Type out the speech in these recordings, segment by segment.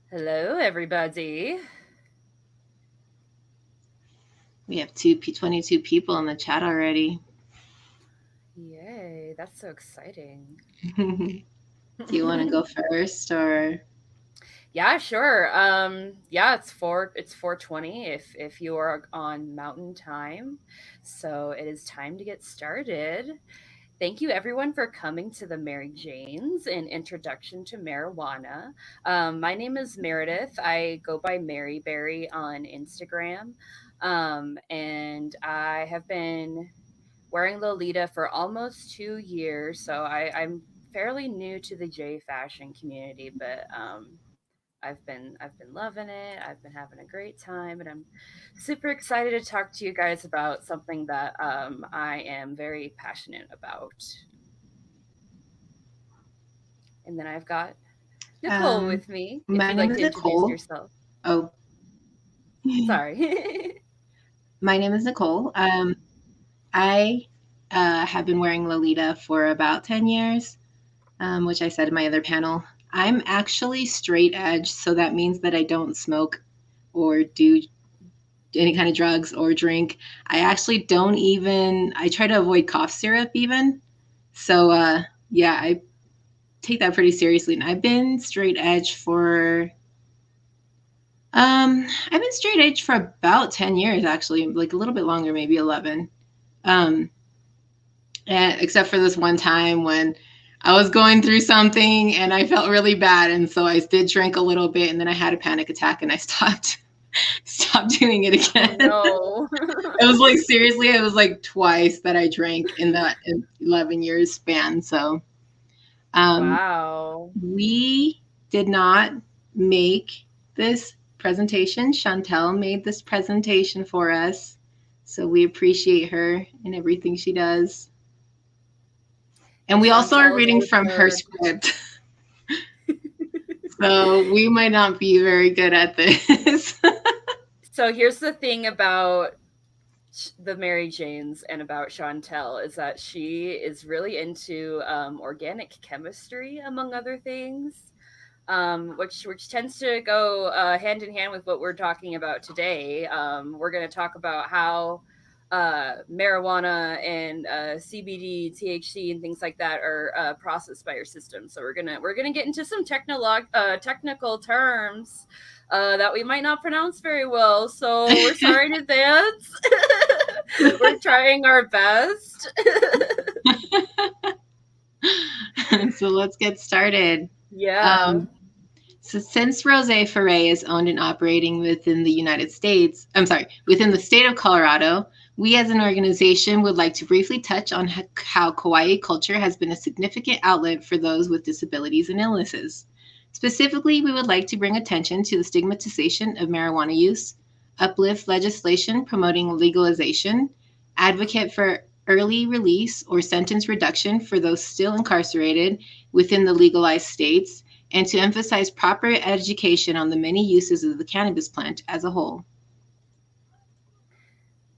Hello, everybody. We have 22 people in the chat already. Yay, that's so exciting. Do you want to go first or? Yeah, sure. Yeah, it's 4:20 if you are on Mountain Time. So it is time to get started. Thank you everyone for coming to the Mary Janes and Introduction to Marijuana. My name is Meredith. I go by Mary Berry on Instagram. And I have been wearing Lolita for almost 2 years, so I'm fairly new to the J fashion community, but I've been loving it. I've been having a great time, and I'm super excited to talk to you guys about something that I am very passionate about. And then I've got Nicole Um, with me. If my you'd name like is to introduce Nicole. yourself. Oh, Sorry. my name is Nicole. I have been wearing Lolita for about 10 years, which I said in my other panel. I'm actually straight edge, so that means that I don't smoke or do any kind of drugs or drink. I actually don't even, I try to avoid cough syrup even. So, yeah, I take that pretty seriously. And I've been straight edge for I've been straight edge for about 10 years actually, like a little bit longer, maybe 11. Um and except for this one time when I was going through something and I felt really bad, and so I did drink a little bit, and then I had a panic attack and I stopped doing it Oh again. no. It was like seriously, it was like twice that I drank in that 11 years span. So um Wow. we did not make this presentation. Chantel made this presentation for us. So we appreciate her and everything she does. And And we also are Chantel reading knows from her her. script. So we might not be very good at this. So here's the thing about the Mary Janes and about Chantel is that she is really into organic chemistry, among other things, which tends to go hand in hand with what we're talking about today. We're going to talk about how marijuana and CBD, THC, and things like that are processed by your system. So we're gonna get into some technical terms that we might not pronounce very well. So we're sorry in advance. We're trying our best. So let's get started. Yeah. Um, So since Rosé Forêt is owned and operating within the United States, I'm sorry, within the state of Colorado, we as an organization would like to briefly touch on how Kawaii culture has been a significant outlet for those with disabilities and illnesses. Specifically, we would like to bring attention to the stigmatization of marijuana use, uplift legislation promoting legalization, advocate for early release or sentence reduction for those still incarcerated within the legalized states, and to emphasize proper education on the many uses of the cannabis plant as a whole.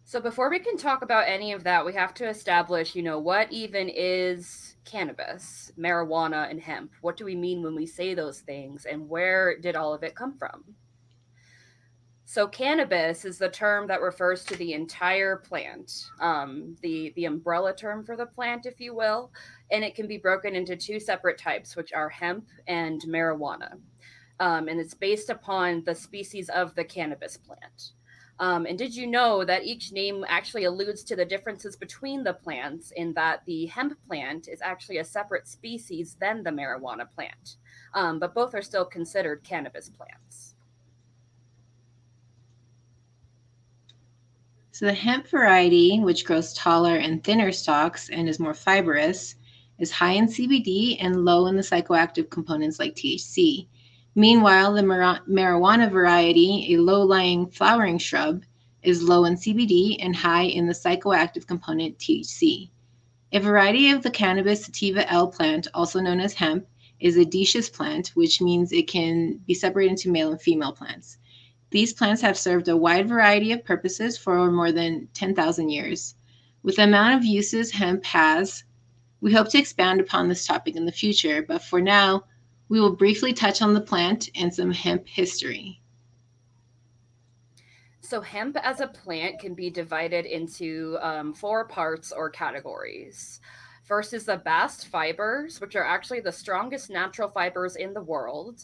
So before we can talk about any of that, we have to establish, what even is cannabis, marijuana, and hemp? What do we mean when we say those things, and where did all of it come from? So cannabis is the term that refers to the entire plant, the umbrella term for the plant, if you will, and it can be broken into two separate types, which are hemp and marijuana. And it's based upon the species of the cannabis plant. And did you know that each name actually alludes to the differences between the plants, in that the hemp plant is actually a separate species than the marijuana plant, but both are still considered cannabis plants? So the hemp variety, which grows taller and thinner stalks and is more fibrous, is high in CBD and low in the psychoactive components like THC. Meanwhile, the marijuana variety, a low-lying flowering shrub, is low in CBD and high in the psychoactive component THC. A variety of the cannabis sativa L plant, also known as hemp, is a dioecious plant, which means it can be separated into male and female plants. These plants have served a wide variety of purposes for more than 10,000 years. With the amount of uses hemp has, we hope to expand upon this topic in the future, but for now, We will briefly touch on the plant and some hemp history. So, hemp as a plant can be divided into four parts or categories. First is the bast fibers, which are actually the strongest natural fibers in the world,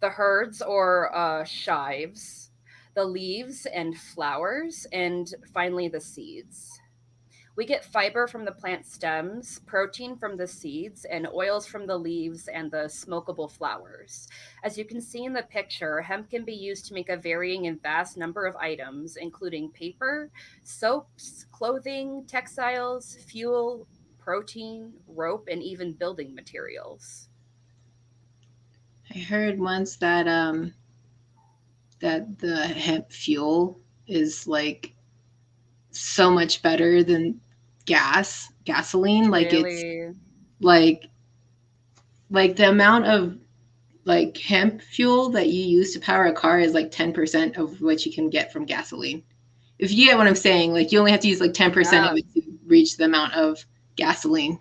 the herds or shives, the leaves and flowers, and finally the seeds. We get fiber from the plant stems, protein from the seeds, and oils from the leaves and the smokable flowers. As you can see in the picture, hemp can be used to make a varying and vast number of items, including paper, soaps, clothing, textiles, fuel, protein, rope, and even building materials. I heard once that that the hemp fuel is like so much better than gasoline. Like it's Really? like like the amount of like hemp fuel that you use to power a car is like 10% of what you can get from gasoline. If you get what I'm saying, like you only have to use like 10% of Yeah. it to reach the amount of gasoline.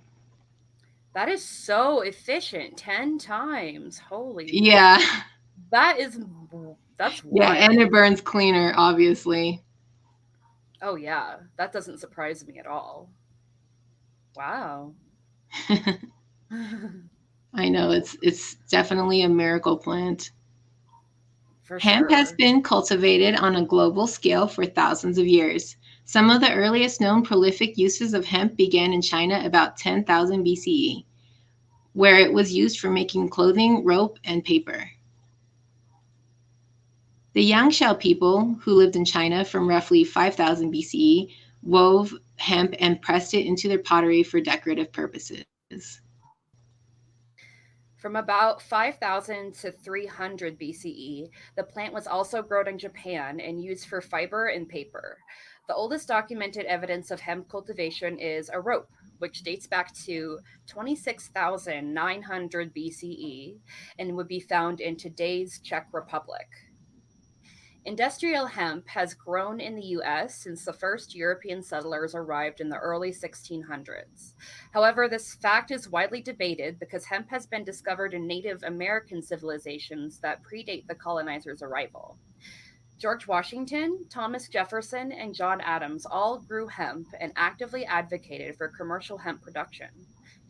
That is so efficient. 10 times. Holy. Yeah. That is that's Yeah, and it wild. burns cleaner, obviously. Oh yeah, that doesn't surprise me at all. Wow. I know it's definitely a miracle plant. For Hemp has sure. been cultivated on a global scale for thousands of years. Some of the earliest known prolific uses of hemp began in China about 10,000 BCE, where it was used for making clothing, rope, and paper. The Yangshao people, who lived in China from roughly 5000 BCE, wove hemp and pressed it into their pottery for decorative purposes. From about 5000 to 300 BCE, the plant was also grown in Japan and used for fiber and paper. The oldest documented evidence of hemp cultivation is a rope, which dates back to 26,900 BCE and would be found in today's Czech Republic. Industrial hemp has grown in the US since the first European settlers arrived in the early 1600s. However, this fact is widely debated because hemp has been discovered in Native American civilizations that predate the colonizers' arrival. George Washington, Thomas Jefferson, and John Adams all grew hemp and actively advocated for commercial hemp production.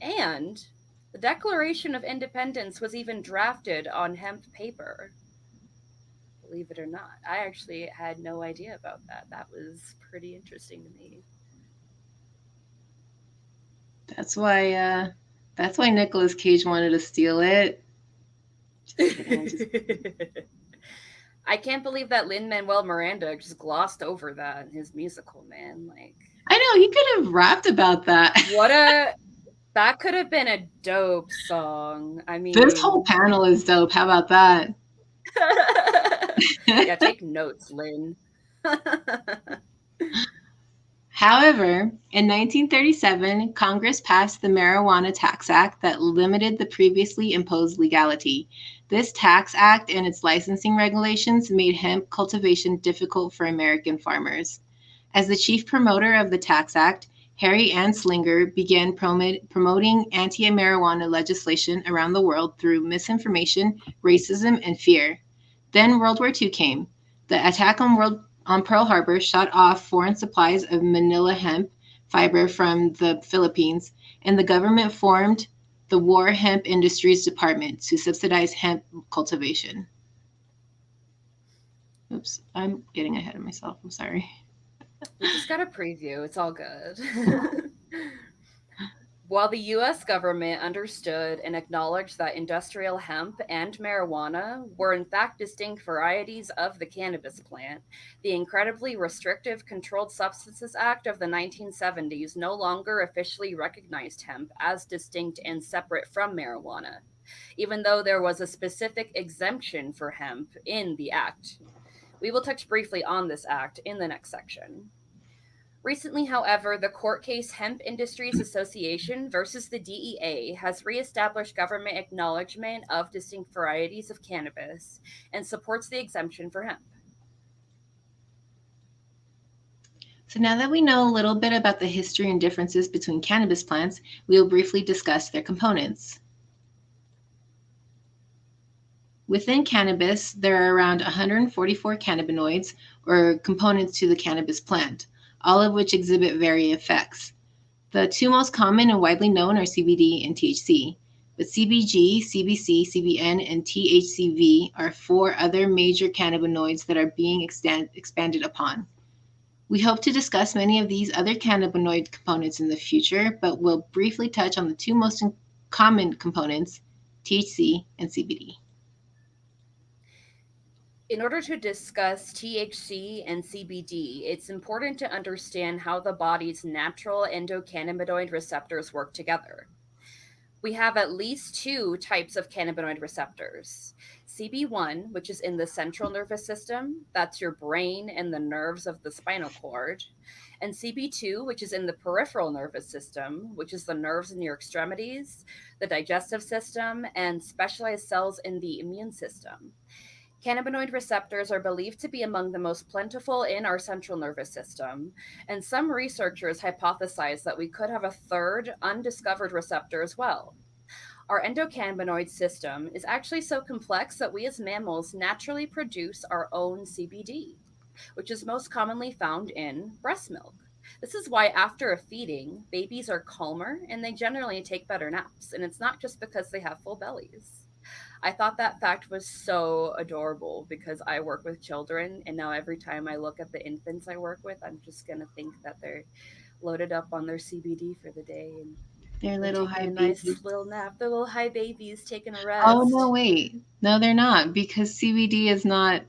And the Declaration of Independence was even drafted on hemp paper, believe it or not. I actually had no idea about that. That was pretty interesting to me. That's why that's why Nicolas Cage wanted to steal it. Just kidding. Just I can't believe that Lin Manuel Miranda just glossed over that in his musical, man. Like, I know he could have rapped about that. what a that could have been a dope song. I This whole mean, panel is dope. How about that? yeah, take notes, Lin. However, in 1937, Congress passed the Marijuana Tax Act that limited the previously imposed legality. This tax act and its licensing regulations made hemp cultivation difficult for American farmers. As the chief promoter of the Tax Act, Harry Anslinger began promoting anti marijuana legislation around the world through misinformation, racism, and fear. Then World War II came. The attack on Pearl Harbor shut off foreign supplies of manila hemp fiber from the Philippines, and the government formed the War Hemp Industries Department to subsidize hemp cultivation. Oops, I'm getting ahead of myself. I'm sorry. We just got a preview. It's all good. While the US government understood and acknowledged that industrial hemp and marijuana were in fact distinct varieties of the cannabis plant, the incredibly restrictive Controlled Substances Act of the 1970s no longer officially recognized hemp as distinct and separate from marijuana, even though there was a specific exemption for hemp in the act. We will touch briefly on this act in the next section. Recently, however, the court case Hemp Industries Association versus the DEA has reestablished government acknowledgement of distinct varieties of cannabis and supports the exemption for hemp. So now that we know a little bit about the history and differences between cannabis plants, we will briefly discuss their components. Within cannabis, there are around 144 cannabinoids or components to the cannabis plant, all of which exhibit varying effects. The two most common and widely known are CBD and THC, but CBG, CBC, CBN, and THCV are four other major cannabinoids that are being expanded upon. We hope to discuss many of these other cannabinoid components in the future, but we'll briefly touch on the two most common components, THC and CBD. In order to discuss THC and CBD, it's important to understand how the body's natural endocannabinoid receptors work together. We have at least two types of cannabinoid receptors. CB1, which is in the central nervous system, that's your brain and the nerves of the spinal cord, and CB2, which is in the peripheral nervous system, which is the nerves in your extremities, the digestive system, and specialized cells in the immune system. Cannabinoid receptors are believed to be among the most plentiful in our central nervous system, and some researchers hypothesize that we could have a third undiscovered receptor as well. Our endocannabinoid system is actually so complex that we as mammals naturally produce our own CBD, which is most commonly found in breast milk. This is why, after a feeding, babies are calmer and they generally take better naps, and it's not just because they have full bellies. I thought that fact was so adorable because I work with children, and now every time I look at the infants I work with, I'm just going to think that they're loaded up on their CBD for the day and They're they're little taking high a nice babies. little nap. They're little high babies taking a Oh, no, rest. wait. No, they're not because CBD is not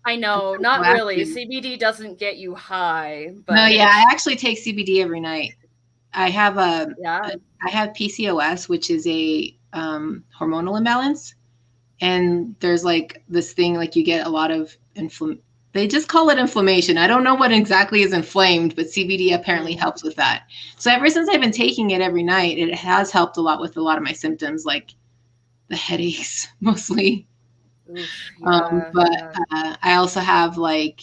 I a know, not really. psychoactive. CBD doesn't get you high, No, but yeah, I actually take CBD every night. I have yeah. I have PCOS, which is a hormonal imbalance, and there's like this thing like you get a lot of They just call it inflammation. I don't know what exactly is inflamed, but CBD apparently Mm. helps with that. So ever since I've been taking it every night, it has helped a lot with a lot of my symptoms, like the headaches mostly. Oof, yeah, But yeah. I also have like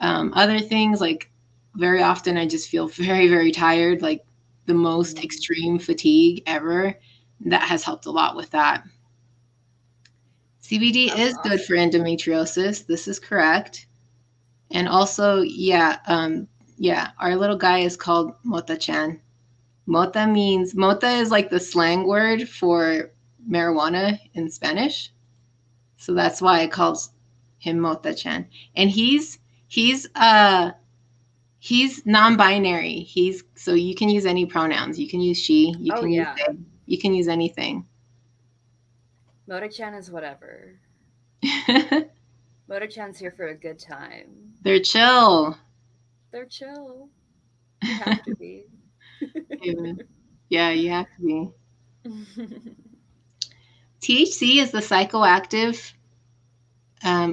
other things like very often I just feel very, very tired, like the most Mm. extreme fatigue ever. That has helped a lot with that. CBD That's is good for awesome. endometriosis. This is correct. And also, yeah, our little guy is called Mota-chan. Mota is like the slang word for marijuana in Spanish. So that's why I called him Mota-chan. And he's non-binary. He's so you can use any pronouns. You can use she, you Oh can use yeah. they, you can use anything. Moto-chan is whatever. Moto-chan's here for a good time. They're chill. They're chill. You have to be. Yeah, yeah, you have to be. THC is the psychoactive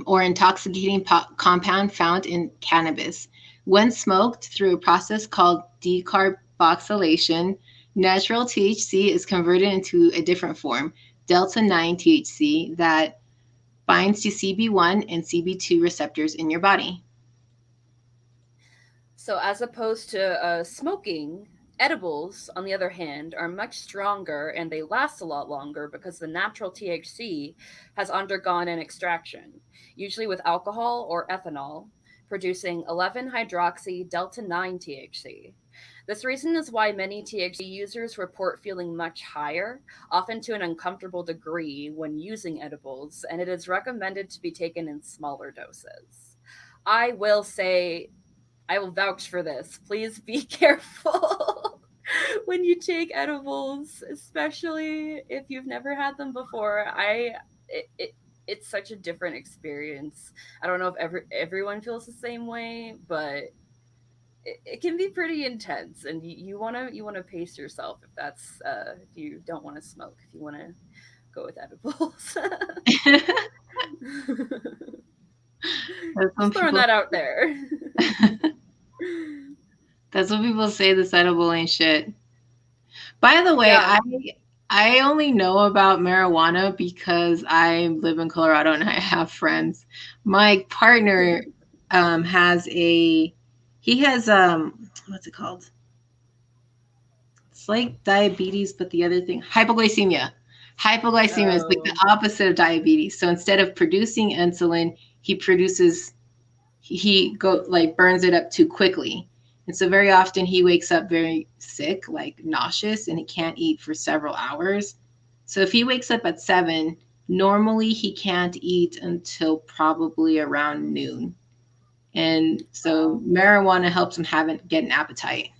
or intoxicating compound found in cannabis. When smoked through a process called decarboxylation, natural THC is converted into a different form, delta 9 THC, that binds to CB1 and CB2 receptors in your body. So, as opposed to smoking, edibles, on the other hand, are much stronger and they last a lot longer because the natural THC has undergone an extraction, usually with alcohol or ethanol, producing 11 hydroxy delta 9 THC. This reason is why many THC users report feeling much higher, often to an uncomfortable degree, when using edibles, and it is recommended to be taken in smaller doses. I will say I will vouch for this. Please be careful when you take edibles, especially if you've never had them before. It's such a different experience. I don't know if everyone feels the same way, but it can be pretty intense, and you wanna pace yourself if that's if you don't want to smoke, if you want to go with edibles. That's when Just throwing people that out there. that's when people say this edible ain't shit. By the way, Yeah. I only know about marijuana because I live in Colorado and I have friends. My partner has a he has what's it called? It's like diabetes, but the other thing, hypoglycemia. Hypoglycemia is like the Oh, opposite of diabetes. So instead of producing insulin, he go like burns it up too quickly. And so very often he wakes up very sick, like nauseous, and he can't eat for several hours. So if he wakes up at 7, normally he can't eat until probably around noon. And so wow. marijuana helps him get an appetite.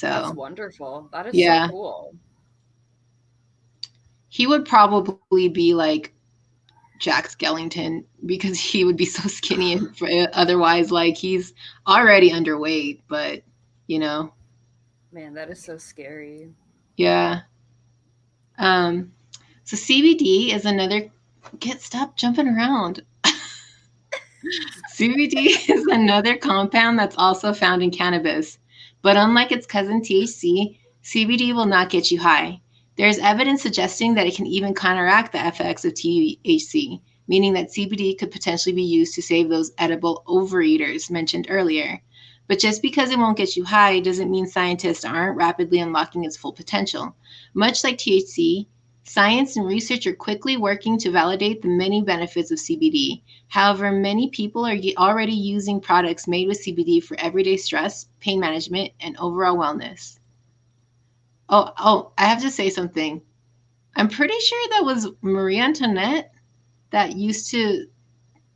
That's So wonderful. That is so yeah, cool. he would probably be like Jack Skellington because he would be so skinny and otherwise like he's already underweight, but you know, Man, that is so scary. yeah. Um, so CBD is another stop jumping around. CBD is another compound that's also found in cannabis, but unlike its cousin THC, CBD will not get you high. There is evidence suggesting that it can even counteract the effects of THC, meaning that CBD could potentially be used to save those edible overeaters mentioned earlier. But just because it won't get you high doesn't mean scientists aren't rapidly unlocking its full potential. Much like THC, science and research are quickly working to validate the many benefits of CBD. However, many people are already using products made with CBD for everyday stress, pain management, and overall wellness. Oh, I have to say something. I'm pretty sure that was Marie Antoinette that used to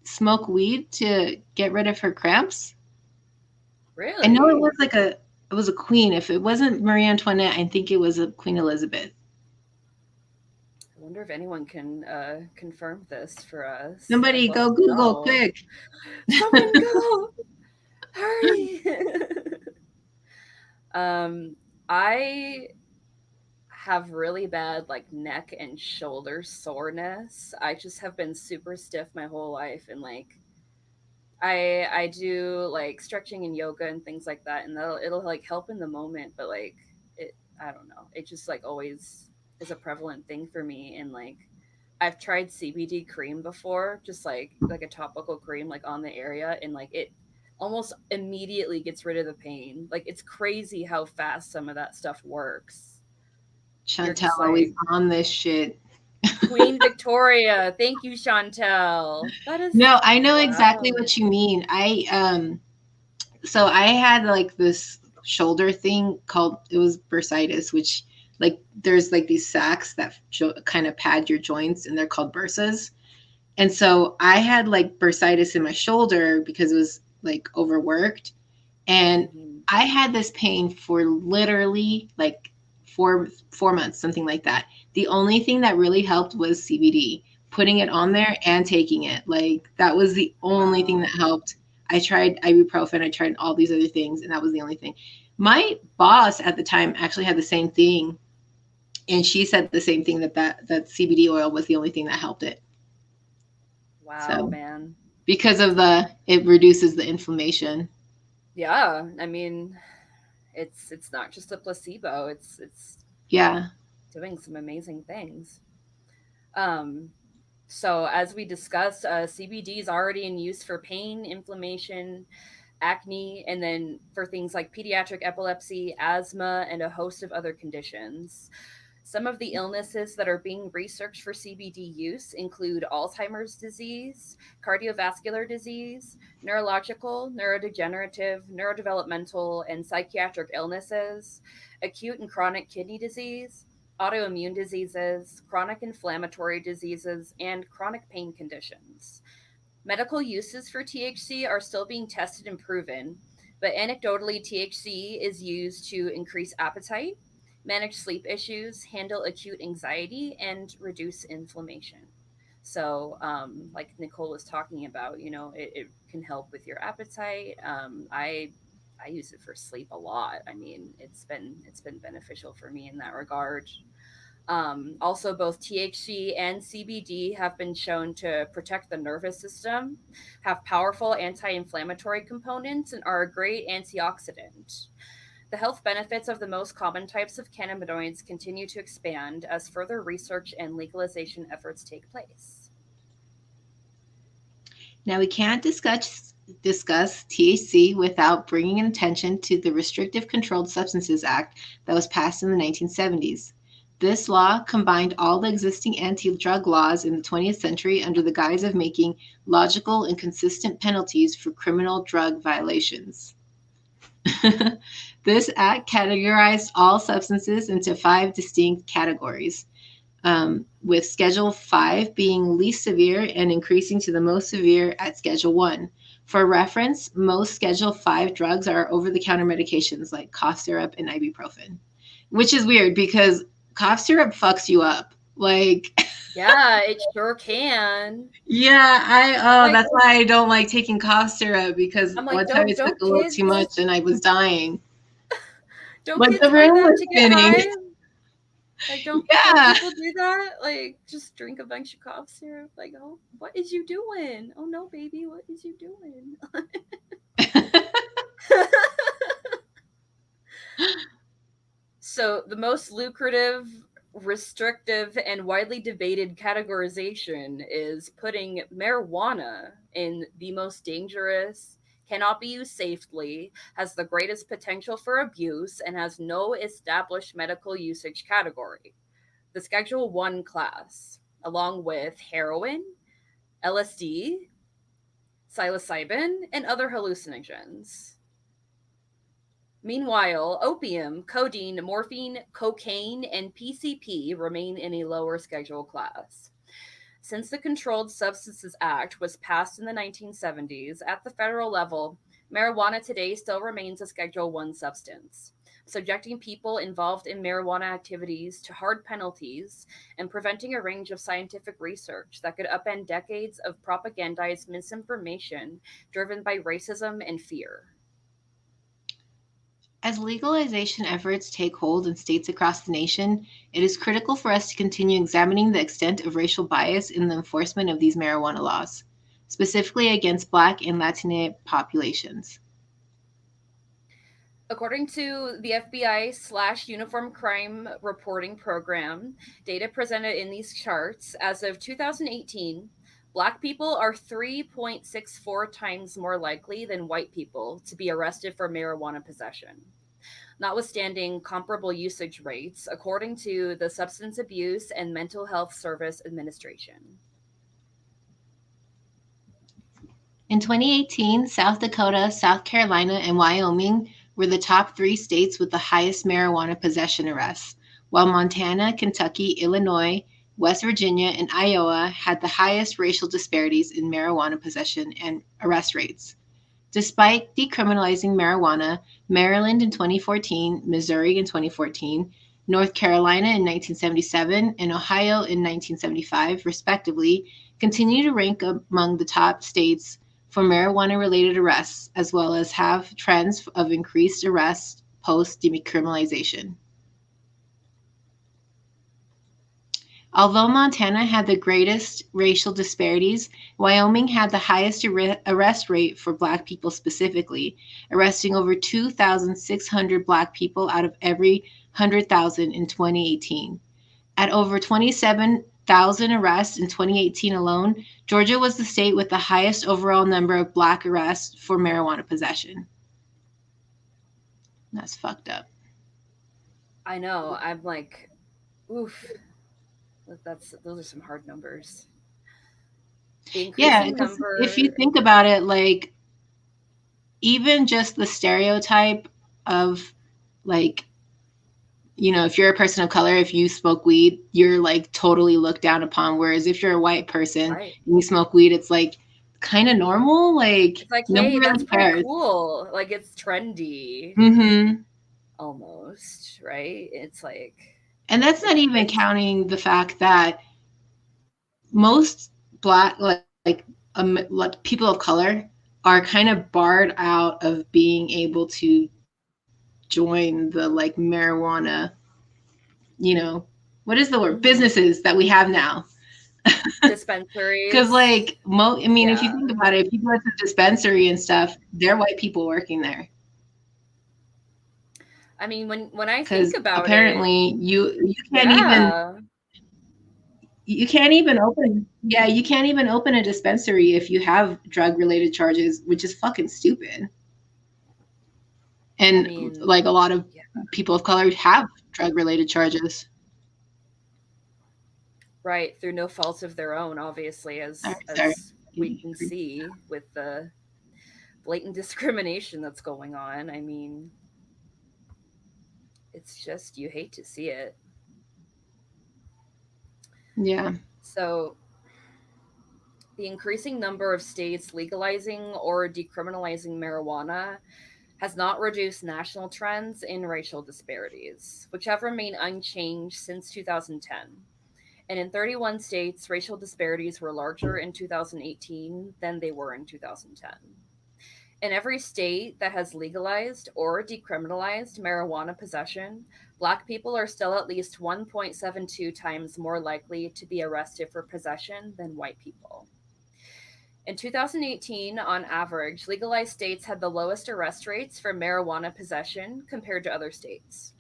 smoke weed to get rid of her cramps. I know Really? it was a queen. If it wasn't Marie Antoinette, I think it was a Queen Elizabeth. I wonder if anyone can confirm this for us and Somebody let go us Google know. quick. Someone go! Hurry! I have really bad like neck and shoulder soreness. I just have been super stiff my whole life, and like I do like stretching and yoga and things like that, and it'll like help in the moment, but like it I don't know. It just like always is a prevalent thing for me, and like I've tried CBD cream before, just like a topical cream like on the area, and like it almost immediately gets rid of the pain. Like it's crazy how fast some of that stuff works. You're Chantel just always like on this shit. Queen Victoria. Thank you, Chantel. That is No, I know exactly wow. what you mean. So I had like this shoulder thing called it was bursitis, which like there's like these sacks that kind of pad your joints, and they're called bursas. And so I had like bursitis in my shoulder because it was like overworked, and Mhm. I had this pain for literally like four months, something like that. The only thing that really helped was CBD. Putting it on there and taking it, like that was the only thing that Wow. helped. I tried ibuprofen, I tried all these other things, and that was the only thing. My boss at the time actually had the same thing, and she said the same thing that CBD oil was the only thing that helped it. Wow, So man. because of the it reduces the inflammation. Yeah, I mean, it's not just a placebo. It's Yeah. doing some amazing things. Um, so as we discussed, CBD is already in use for pain, inflammation, acne, and then for things like pediatric epilepsy, asthma, and a host of other conditions. Some of the illnesses that are being researched for CBD use include Alzheimer's disease, cardiovascular disease, neurological, neurodegenerative, neurodevelopmental, and psychiatric illnesses, acute and chronic kidney disease, autoimmune diseases, chronic inflammatory diseases, and chronic pain conditions. Medical uses for THC are still being tested and proven, but anecdotally, THC is used to increase appetite, manage sleep issues, handle acute anxiety, and reduce inflammation. So, like Nicole was talking about, it can help with your appetite. I use it for sleep a lot. I mean, it's been beneficial for me in that regard. Also, both THC and CBD have been shown to protect the nervous system, have powerful anti inflammatory components, and are a great antioxidant. The health benefits of the most common types of cannabinoids continue to expand as further research and legalization efforts take place. Now we can't discuss THC without bringing attention to the Restrictive Controlled Substances Act that was passed in the 1970s. This law combined all the existing anti-drug laws in the 20th century under the guise of making logical and consistent penalties for criminal drug violations. This act categorized all substances into 5 distinct categories, with Schedule 5 being least severe and increasing to the most severe at Schedule 1. For reference, most Schedule 5 drugs are over-the-counter medications like cough syrup and ibuprofen, which is weird because cough syrup fucks you up. Like, Yeah, it sure can. yeah, Like, that's why I don't like taking cough syrup, because I'm one like, time I don't took don't a little too kids much and I was dying. don't Like, kids the do room that was to get spinning. high? Like, don't Yeah. people do that? Like, just drink a bunch of cough syrup? Like, oh, what is you doing? Oh no, baby, what is you doing? So, the most lucrative, restrictive, and widely debated categorization is putting marijuana in the most dangerous, cannot be used safely, has the greatest potential for abuse, and has no established medical usage category. The Schedule 1 class, along with heroin, LSD, psilocybin, and other hallucinogens. Meanwhile, opium, codeine, morphine, cocaine, and PCP remain in a lower schedule class. Since the Controlled Substances Act was passed in the 1970s, at the federal level, marijuana today still remains a Schedule 1 substance, subjecting people involved in marijuana activities to hard penalties and preventing a range of scientific research that could upend decades of propagandized misinformation driven by racism and fear. As legalization efforts take hold in states across the nation, it is critical for us to continue examining the extent of racial bias in the enforcement of these marijuana laws, specifically against Black and Latina populations. According to the FBI/Uniform Crime Reporting Program, data presented in these charts, as of 2018, Black people are 3.64 times more likely than white people to be arrested for marijuana possession, notwithstanding comparable usage rates, according to the Substance Abuse and Mental Health Service Administration. In 2018, South Dakota, South Carolina, and Wyoming were the top 3 states with the highest marijuana possession arrests, while Montana, Kentucky, Illinois, West Virginia, and Iowa had the highest racial disparities in marijuana possession and arrest rates. Despite decriminalizing marijuana, Maryland in 2014, Missouri in 2014, North Carolina in 1977, and Ohio in 1975, respectively, continue to rank among the top states for marijuana related arrests, as well as have trends of increased arrests post decriminalization. Although Montana had the greatest racial disparities, Wyoming had the highest arrest rate for Black people specifically, arresting over 2,600 Black people out of every 100,000 in 2018. At over 27,000 arrests in 2018 alone, Georgia was the state with the highest overall number of Black arrests for marijuana possession. That's fucked up. I know, I'm like, oof, that's those are some hard numbers. The Yeah, increasing because if you number, think about it, like, even just the stereotype of, like, if you're a person of color, if you smoke weed, you're like totally looked down upon. Whereas if you're a white person right? and you smoke weed, it's like kind of normal. Like, It's like, nobody hey, that's really pretty cares. cool. Like, it's trendy Hmm. almost, right? And that's not It's even crazy. counting the fact that most black, like people of color, are kind of barred out of being able to join the like marijuana, what is the word, Hmm. businesses that we have now. Because, Dispensaries. like, I mean, if you Yeah. think about it, if you go to the dispensary and stuff, they're white people working there. I mean, when I think Because about it, apparently yeah. you can't even open yeah, you can't even open a dispensary if you have drug related charges, which is fucking stupid. I And mean, like a lot of yeah. people of color have drug related charges. Right, through no fault of their own, obviously, Sorry. as we can see with the blatant discrimination that's going on. I mean, it's just you hate to see it. Yeah. So, the increasing number of states legalizing or decriminalizing marijuana has not reduced national trends in racial disparities, which have remained unchanged since 2010. And in 31 states, racial disparities were larger in 2018 than they were in 2010. In every state that has legalized or decriminalized marijuana possession, Black people are still at least 1.72 times more likely to be arrested for possession than white people. In 2018, on average, legalized states had the lowest arrest rates for marijuana possession compared to other states.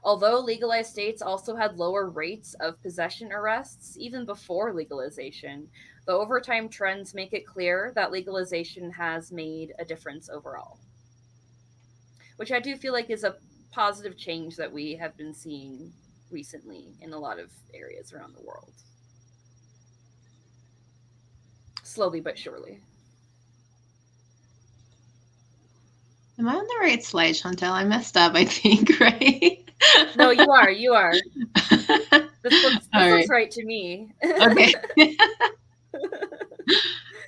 Although legalized states also had lower rates of possession arrests even before legalization, the overtime trends make it clear that legalization has made a difference overall, which I do feel like is a positive change that we have been seeing recently in a lot of areas around the world. Slowly but surely. Am I on the right slide, Chantel? I messed up, I think, right? No, you are. You are. This looks All right. right to me. Okay.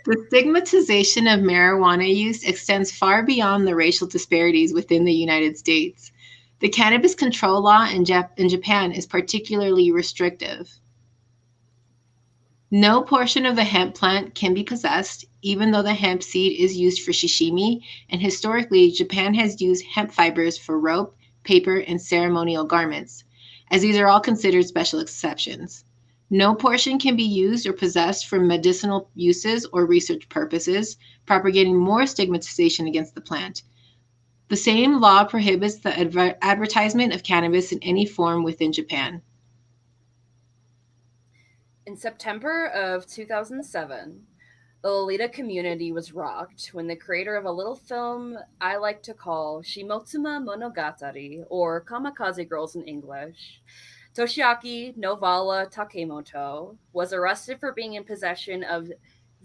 The stigmatization of marijuana use extends far beyond the racial disparities within the United States. The cannabis control law in Japan is particularly restrictive. No portion of the hemp plant can be possessed, even though the hemp seed is used for sashimi, and historically, Japan has used hemp fibers for rope, paper, and ceremonial garments, as these are all considered special exceptions. No portion can be used or possessed for medicinal uses or research purposes, propagating more stigmatization against the plant. The same law prohibits the advertisement of cannabis in any form within Japan. In September of 2007, the Lolita community was rocked when the creator of a little film I like to call Shimotsuma Monogatari, or Kamikaze Girls in English, Toshiaki Novala Takemoto, was arrested for being in possession of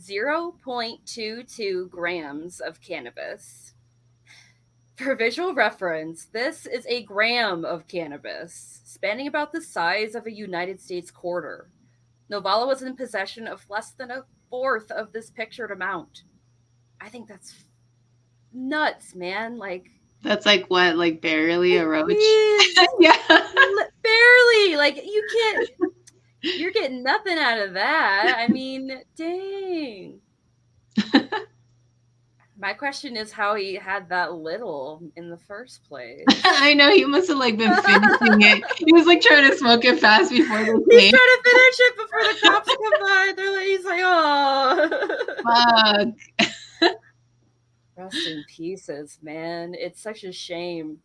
0.22 grams of cannabis. For visual reference, this is a gram of cannabis, spanning about the size of a United States quarter. Novala was in possession of less than a fourth of this pictured amount. I think that's nuts, man. Like, That's like what, like barely a roach? geez, Yeah. barely. Like, you can't. You're getting nothing out of that. I mean, dang. My question is how he had that little in the first place. I know he must have like been finishing it. He was like trying to smoke it fast before they He's came. trying to finish it before the cops come by. He's like, oh. Fuck. Rest in pieces, man. It's such a shame.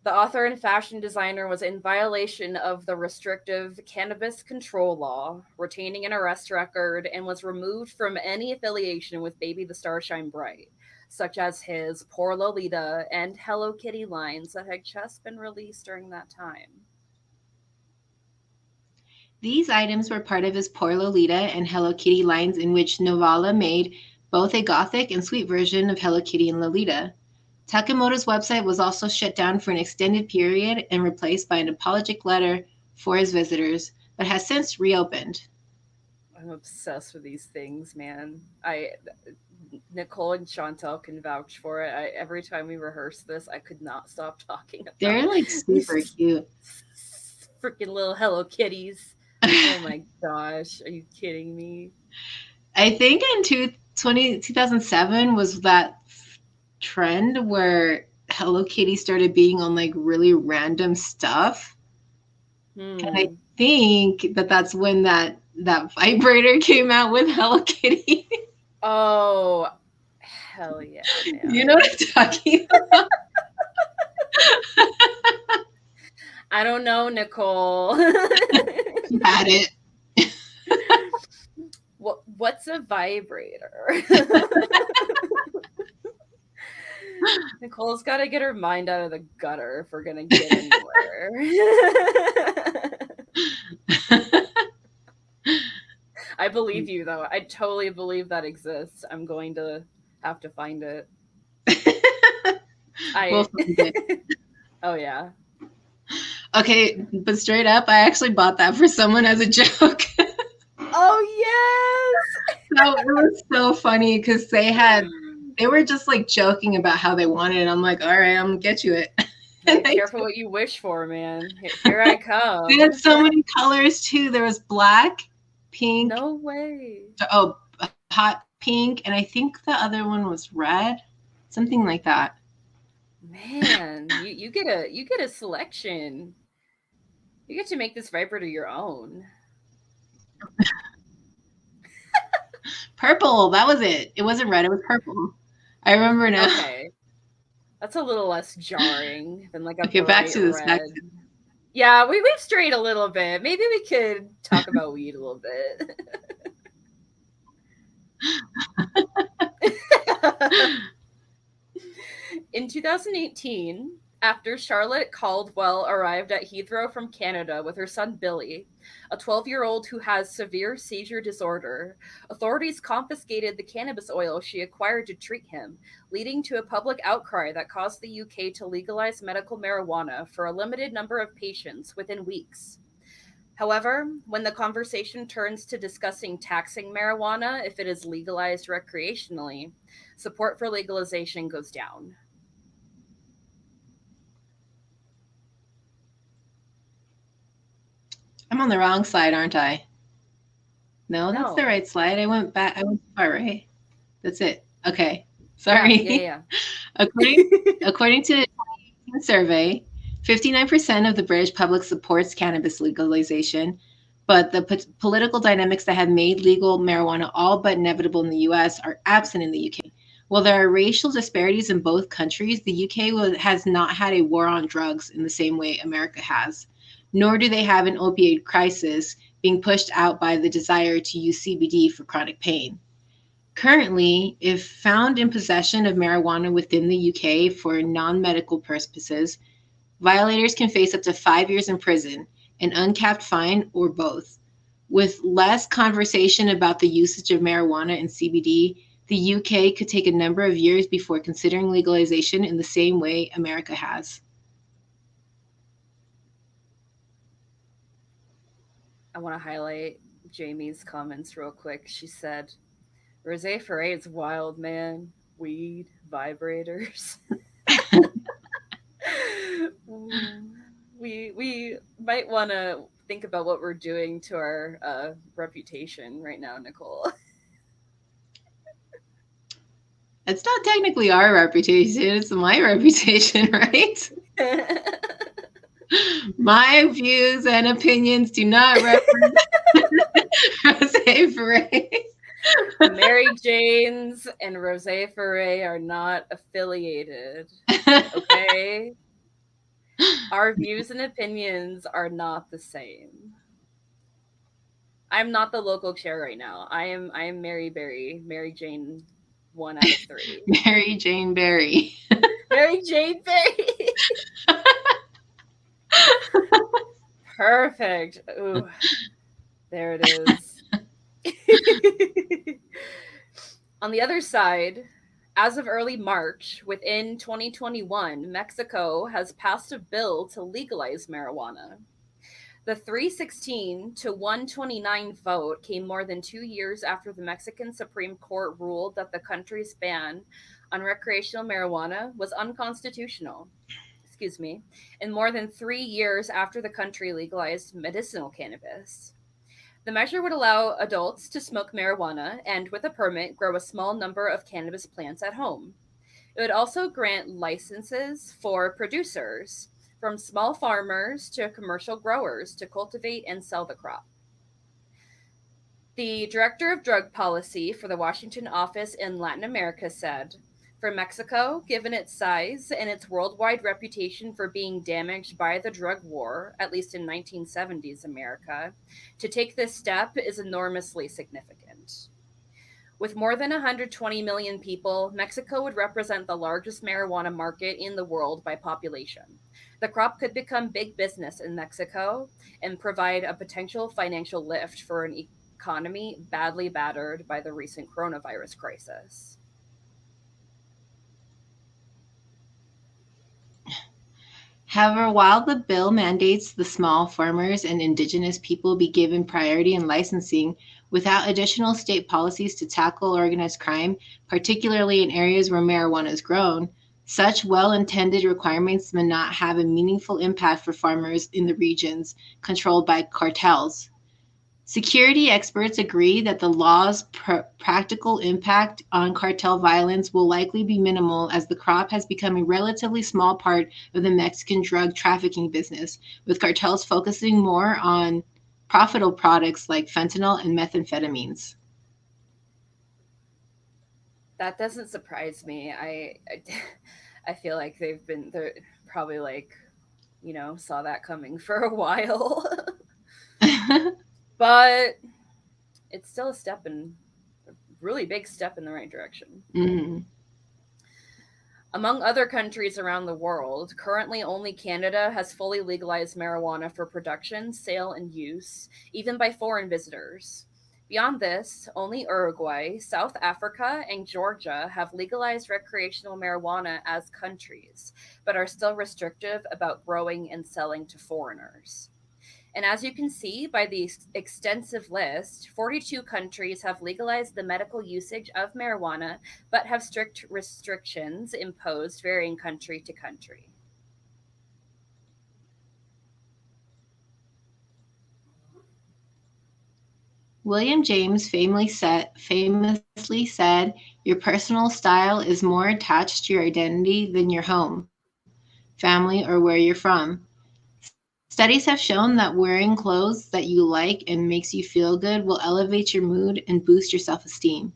The author and fashion designer was in violation of the restrictive cannabis control law, retaining an arrest record, and was removed from any affiliation with Baby the Star Shine Bright, such as his Poor Lolita and Hello Kitty lines that had just been released during that time. These items were part of his Poor Lolita and Hello Kitty lines, in which Novala made both a gothic and sweet version of Hello Kitty and Lolita. Takemoto's website was also shut down for an extended period and replaced by an apologetic letter for his visitors, but has since reopened. I'm obsessed with these things, man. Nicole and Chantel can vouch for it. Every time we rehearse this, I could not stop talking about They're like super these cute. freaking little Hello Kitties. Oh my gosh, are you kidding me? I think in 2007 was that trend where Hello Kitty started being on like really random stuff. And I think that that's when that vibrator came out with Hello Kitty. Oh, hell yeah, man. You know what I'm talking about? I don't know, Nicole. You had it. What's a vibrator? Nicole's got to get her mind out of the gutter if we're going to get anywhere. I believe you though. I totally believe that exists. I'm going to have to find it. We'll I find it. Oh yeah. Okay, but straight up, I actually bought that for someone as a joke. Oh So it was so funny because they were just like joking about how they wanted it. I'm like, all right, I'm gonna get you it. Hey, careful what you wish for, man. Here I They had come. so many colors too. There was black, pink, No way. oh, hot pink, and I think the other one was red, something like that. Man, you get a selection. You get to make this vibrator your own. Purple, that was it. It wasn't red, it was purple. I remember now. Okay. That's a little less jarring than like a Okay, back bright to this. Back red. to Yeah, we've strayed a little bit. Maybe we could talk about weed a little bit. In 2018, after Charlotte Caldwell arrived at Heathrow from Canada with her son Billy, a 12-year-old who has severe seizure disorder, authorities confiscated the cannabis oil she acquired to treat him, leading to a public outcry that caused the UK to legalize medical marijuana for a limited number of patients within weeks. However, when the conversation turns to discussing taxing marijuana if it is legalized recreationally, support for legalization goes down. I'm on the wrong slide, aren't I? No, that's the No. right slide. I went back. I went far right. That's it. Okay. Yeah, yeah, Sorry. yeah. according according to the 2018 survey, 59% of the British public supports cannabis legalization, but the political dynamics that have made legal marijuana all but inevitable in the US are absent in the UK. While there are racial disparities in both countries, the UK has not had a war on drugs in the same way America has, nor do they have an opioid crisis being pushed out by the desire to use CBD for chronic pain. Currently, if found in possession of marijuana within the UK for non medical purposes, violators can face up to 5 years in prison, an uncapped fine, or both. With less conversation about the usage of marijuana and CBD, the UK could take a number of years before considering legalization in the same way America has. I want to highlight Jamie's comments real quick. She said, Rosé Forêt is wild, man. Weed, vibrators. We might want to think about what we're doing to our reputation right now, Nicole. It's not technically our reputation, it's my reputation, right? My views and opinions do not represent Rosé Forêt. Mary Jane's and Rosé Forêt are not affiliated. Okay? Our views and opinions are not the same. I'm not the local chair right now. I am Mary Berry, Mary Jane 1 out of 3. Mary Jane Berry. Mary Jane Berry. Perfect. Ooh, there it is. On the other side, as of early March, within 2021, Mexico has passed a bill to legalize marijuana. The 316 to 129 vote came more than 2 years after the Mexican Supreme Court ruled that the country's ban on recreational marijuana was unconstitutional. Excuse me, and more than 3 years after the country legalized medicinal cannabis. The measure would allow adults to smoke marijuana and, with a permit, grow a small number of cannabis plants at home. It would also grant licenses for producers, from small farmers to commercial growers, to cultivate and sell the crop. The director of drug policy for the Washington office in Latin America said, for Mexico, given its size and its worldwide reputation for being damaged by the drug war, at least in 1970s America, to take this step is enormously significant. With more than 120 million people, Mexico would represent the largest marijuana market in the world by population. The crop could become big business in Mexico and provide a potential financial lift for an economy badly battered by the recent coronavirus crisis. However, while the bill mandates the small farmers and indigenous people be given priority in licensing, without additional state policies to tackle organized crime, particularly in areas where marijuana is grown, such well intended requirements may not have a meaningful impact for farmers in the regions controlled by cartels. Security experts agree that the law's practical impact on cartel violence will likely be minimal as the crop has become a relatively small part of the Mexican drug trafficking business, with cartels focusing more on profitable products like fentanyl and methamphetamines. That doesn't surprise me. I feel like they're probably like, saw that coming for a while. But it's still a really big step in the right direction. Mm. Among other countries around the world, currently only Canada has fully legalized marijuana for production, sale, and use, even by foreign visitors. Beyond this, only Uruguay, South Africa, and Georgia have legalized recreational marijuana as countries, but are still restrictive about growing and selling to foreigners. And as you can see by the extensive list, 42 countries have legalized the medical usage of marijuana, but have strict restrictions imposed varying country to country. William James famously said, "Your personal style is more attached to your identity than your home, family, or where you're from." Studies have shown that wearing clothes that you like and makes you feel good will elevate your mood and boost your self-esteem.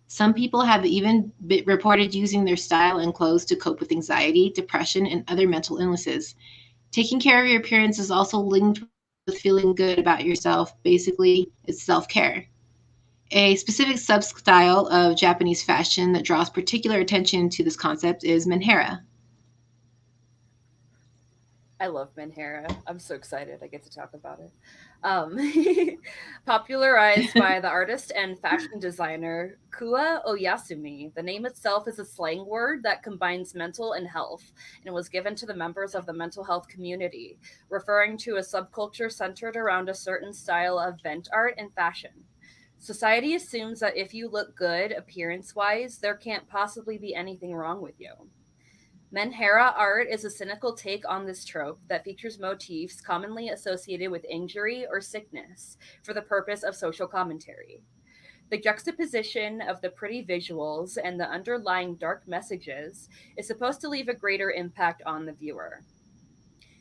Some people have even been reported using their style and clothes to cope with anxiety, depression, and other mental illnesses. Taking care of your appearance is also linked with feeling good about yourself. Basically, it's self-care. A specific substyle of Japanese fashion that draws particular attention to this concept is menhera. I love Menhera. I'm so excited I get to talk about it. Um, Popularized by the artist and fashion designer Kua Oyasumi, the name itself is a slang word that combines mental and health and was given to the members of the mental health community, referring to a subculture centered around a certain style of vent art and fashion. Society assumes that if you look good appearance wise, there can't possibly be anything wrong with you. Menhera art is a cynical take on this trope that features motifs commonly associated with injury or sickness for the purpose of social commentary. The juxtaposition of the pretty visuals and the underlying dark messages is supposed to leave a greater impact on the viewer.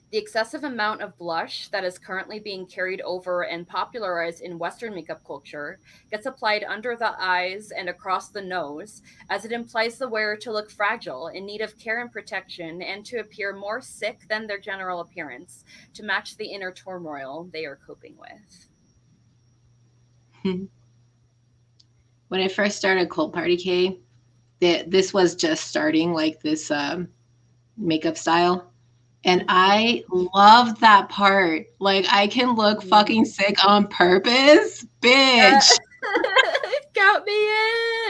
The excessive amount of blush that is currently being carried over and popularized in Western makeup culture gets applied under the eyes and across the nose, as it implies the wearer to look fragile, in need of care and protection, and to appear more sick than their general appearance to match the inner turmoil they are coping with. When I first started Cold Party K, this was just starting, like this makeup style. And I loved that part. Like, I can look fucking sick on purpose, bitch. It got me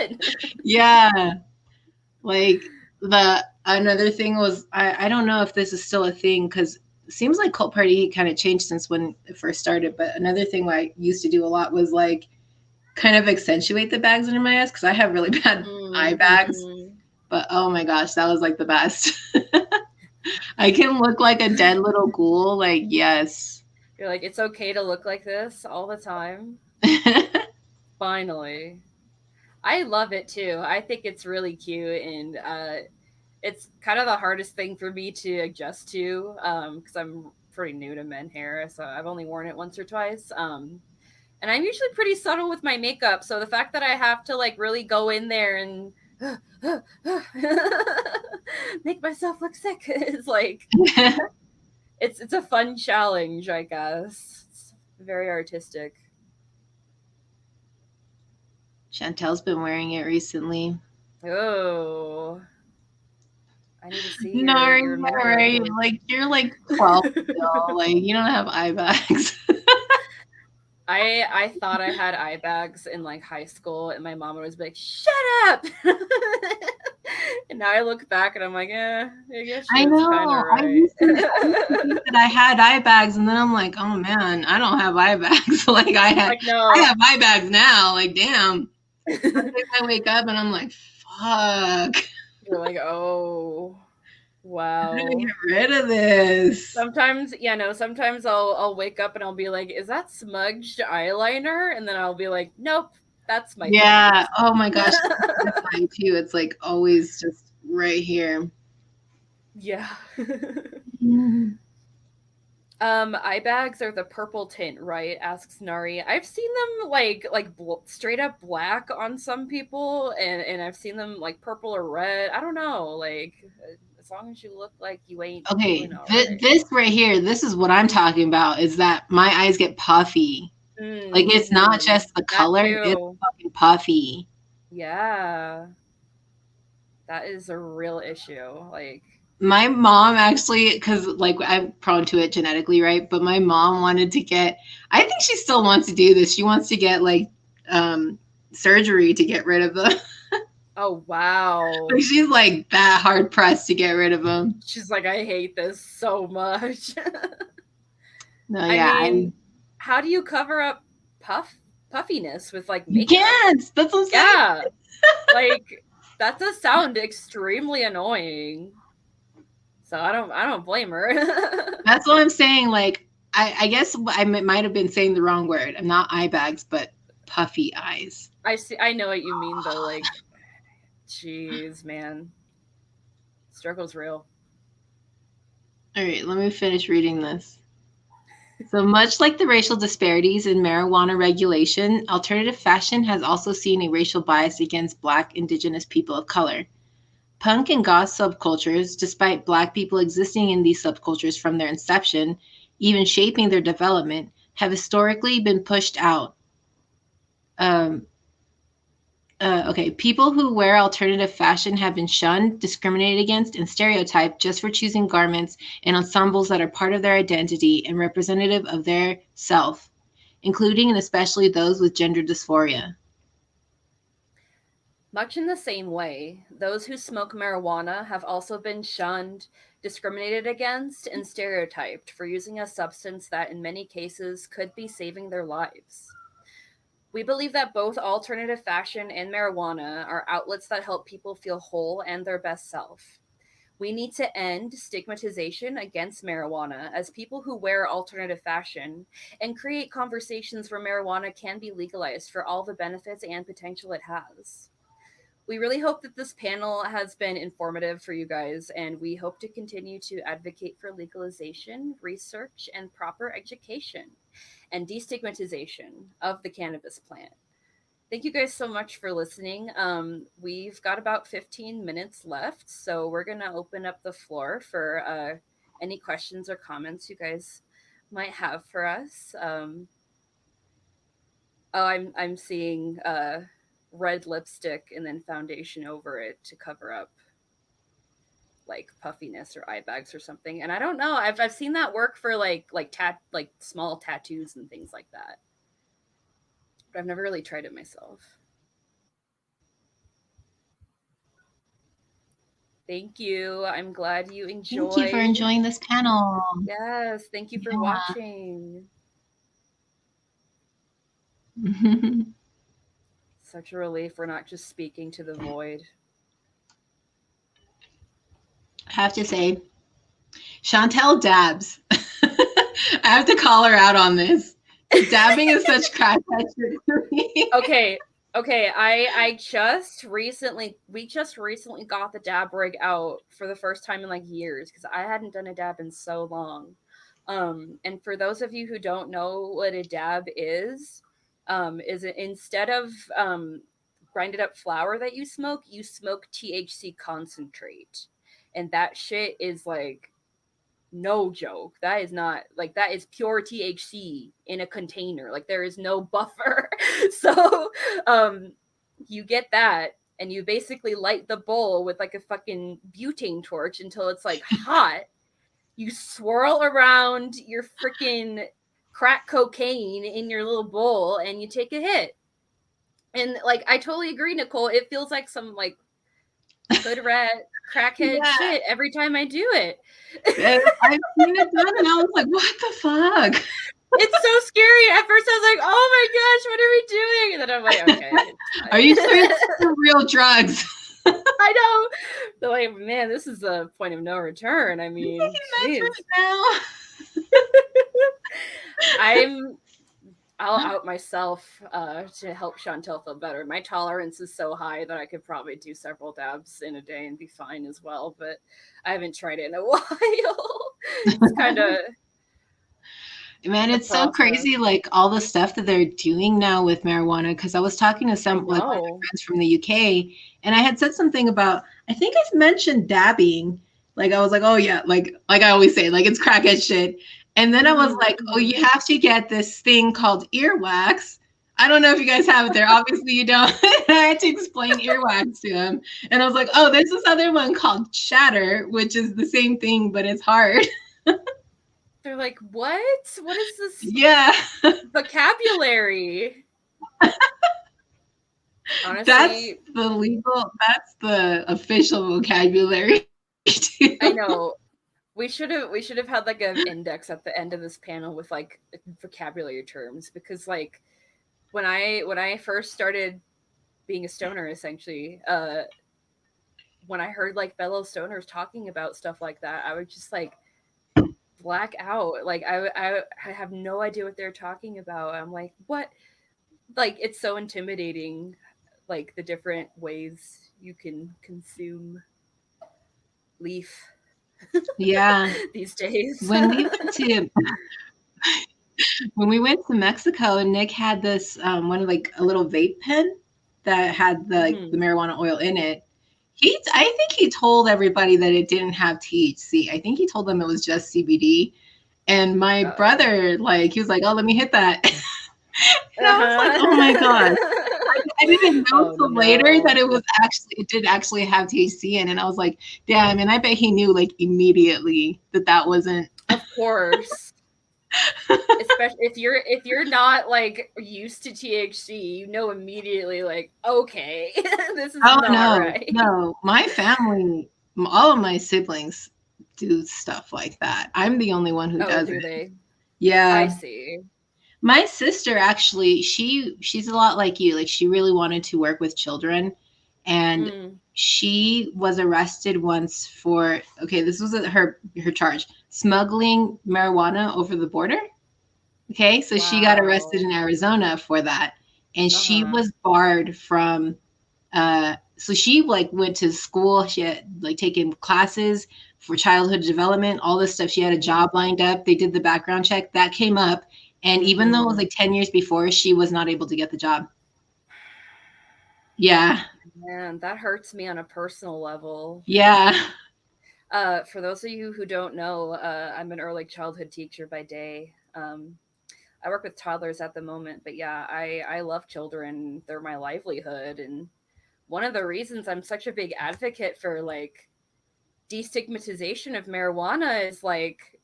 in. Yeah. Like, another thing was, I don't know if this is still a thing, because it seems like Cult Party kind of changed since when it first started. But another thing I used to do a lot was like kind of accentuate the bags under my eyes, because I have really bad eye bags. But oh my gosh, that was like the best. I can look like a dead little ghoul. Like, yes. You're like, it's okay to look like this all the time. Finally. I love it too. I think it's really cute, and it's kind of the hardest thing for me to adjust to because I'm pretty new to men hair, so I've only worn it once or twice. And I'm usually pretty subtle with my makeup, so the fact that I have to like really go in there and make myself look sick is like it's a fun challenge, I guess. It's very artistic. Chantel's been wearing it recently. Oh, I need to see No, your right? Like, you're like 12 still. Like, you don't have eye bags. I thought I had eye bags in like high school, and my mom would always be like, "Shut up!" And now I look back and I'm like, I guess she I was kind of know. right. I used to think that I had eye bags, and then I'm like, oh man, I don't have eye bags. Like Like, I no. have eye bags now. Like, damn. Some days I wake up and I'm like, fuck. You're like, oh, How do I wow. get rid of this? Sometimes, yeah, no, sometimes I'll wake up and I'll be like, is that smudged eyeliner? And then I'll be like, nope, that's my Yeah. face. Oh my gosh. That's mine too. It's like always just right here. Yeah. Mhm. Eye bags are the purple tint, right? Asks Nari. I've seen them straight up black on some people, and I've seen them like purple or red. I don't know, like as long as you look like you ain't Okay. doing all right. This right here, this is what I'm talking about is that my eyes get puffy. Like it's not Mm-hmm. just the That color, it's too. fucking puffy. Yeah, that is a real issue. Like, My mom actually, because like I'm prone to it genetically, right? But my mom wanted to get, I think she still wants to do this. She wants to get like surgery to get rid of them. oh wow. Like she's like that hard pressed to get rid of them. She's like, I hate this so much. No, I yeah, mean, how do you cover up puffiness with like you makeup? can't. That's what I'm saying. Yeah. Like that does sound extremely annoying. So I don't blame her. That's what I'm saying. Like I guess might have been saying the wrong word. I'm not eye bags, but puffy eyes. I know what you mean though, like jeez, man. Struggle's real. All right, let me finish reading this. So much like the racial disparities in marijuana regulation, alternative fashion has also seen a racial bias against Black, Indigenous people of color. Punk and goth subcultures, despite Black people existing in these subcultures from their inception, even shaping their development, have historically been pushed out. Um, okay, people who wear alternative fashion have been shunned, discriminated against, and stereotyped just for choosing garments and ensembles that are part of their identity and representative of their self, including and especially those with gender dysphoria. Much in the same way, those who smoke marijuana have also been shunned, discriminated against, and stereotyped for using a substance that in many cases could be saving their lives. We believe that both alternative fashion and marijuana are outlets that help people feel whole and their best self. We need to end stigmatization against marijuana as people who wear alternative fashion and create conversations where marijuana can be legalized for all the benefits and potential it has. We really hope that this panel has been informative for you guys, and we hope to continue to advocate for legalization, research, and proper education and destigmatization of the cannabis plant. Thank you guys so much for listening. We've got about 15 minutes left, so we're going to open up the floor for any questions or comments you guys might have for us. Oh, I'm seeing red lipstick and then foundation over it to cover up like puffiness or eye bags or something. And I don't know. I've seen that work for like small tattoos and things like that. But I've never really tried it myself. Thank you. I'm glad you Thank you for enjoyed. enjoying this panel. Yes, thank you for Yeah. watching. Such a relief we're not just speaking to the void. I have to say, Chantel dabs. I have to call her out on this. Dabbing is such crack culture for me. Okay, okay. I just recently we just recently got the dab rig out for the first time in like years because I hadn't done a dab in so long. And for those of you who don't know what a dab is it instead of grinded up flour that you smoke THC concentrate. And that shit is like no joke. That is not like that is pure THC in a container. Like there is no buffer. So you get that and you basically light the bowl with like a fucking butane torch until it's like hot. You swirl around your freaking crack cocaine in your little bowl and you take a hit. And like I totally agree, Nicole. It feels like some like hood rat crackhead Yeah. shit every time I do it. I've seen it done, and I was like, what the fuck? It's so scary. At first, I was like, "Oh my gosh, what are we doing?" And then I'm like, "Okay, Are you sure it's real drugs? I know." But like, man, this is a point of no return. I mean, That's jeez. right I'm I'll out myself to help Chantel feel better. My tolerance is so high that I could probably do several dabs in a day and be fine as well. But I haven't tried it in a while. It's kind of now. Man, the it's so process. crazy, like all the stuff that they're doing now with marijuana. Because I was talking to I some, like one of my know. friends from the UK, and I had said something about, I think I mentioned dabbing. Like I was like, oh yeah, like I always say, like it's crackhead shit. And then I was Mm-hmm, like, oh, you mm-hmm. have to get this thing called earwax. I don't know if you guys have it there. Obviously, you don't. I had to explain earwax to him, and I was like, oh, there's this other one called shatter, which is the same thing, but it's hard. They're like, what? What is this Yeah. vocabulary? That's Honestly, that's the official vocabulary too. I know. We should have had like an index at the end of this panel with like vocabulary terms because like when I first started being a stoner essentially, when I heard like fellow stoners talking about stuff like that, I would just like black out. Like I have no idea what they're talking about. I'm like, what? Like it's so intimidating, like the different ways you can consume leaf Yeah. these days. When we went to when we went to Mexico, Nick had this one of like a little vape pen that had the like, the Hmm. marijuana oil in it. I think he told everybody that it didn't have THC. I think he told them it was just CBD. And my Uh-oh. brother, like, he was like, "Oh, let me hit that." And I was like, "Oh my gosh." Uh-huh. I didn't know Oh till later that no. it did actually have THC in it. And I was like, damn, and I bet he knew like immediately that that wasn't. Of course. Especially if you're not like used to THC, you know immediately like, okay, this is Oh not no, right. no. My family, all of my siblings do stuff like that. I'm the only one who Oh, doesn't. do they? I Yeah. see. My sister actually, she's a lot like you. Like she really wanted to work with children, and Mm. she was arrested once for, okay, this was her charge, smuggling marijuana over the border. Okay, so she got arrested Wow. in Arizona for that, and she Uh-huh. was barred from. So she like went to school. She had like taken classes for childhood development, all this stuff. She had a job lined up. They did the background check that came up, and even though it was Mm-hmm. like 10 years before, she was not able to get the job. Yeah, Man, that hurts me on a personal level. yeah, For those of you who don't know, I'm an early childhood teacher by day. I work with toddlers at the moment, but yeah, I love children. They're my livelihood, and one of the reasons I'm such a big advocate for like destigmatization of marijuana is like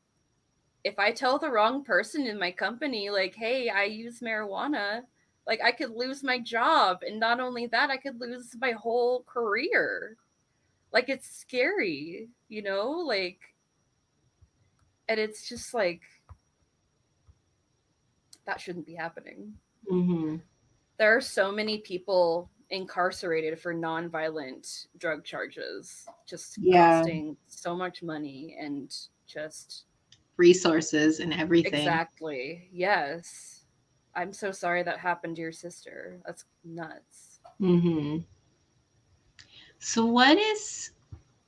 if I tell the wrong person in my company like, "Hey, I use marijuana," like I could lose my job, and not only that, I could lose my whole career. Like it's scary, like and it's just like that shouldn't be happening. hmm There are so many people incarcerated for nonviolent drug charges, just yeah. costing so much money and just Resources and everything. exactly. Yes. I'm so sorry that happened to your sister. That's nuts. hmm So what is?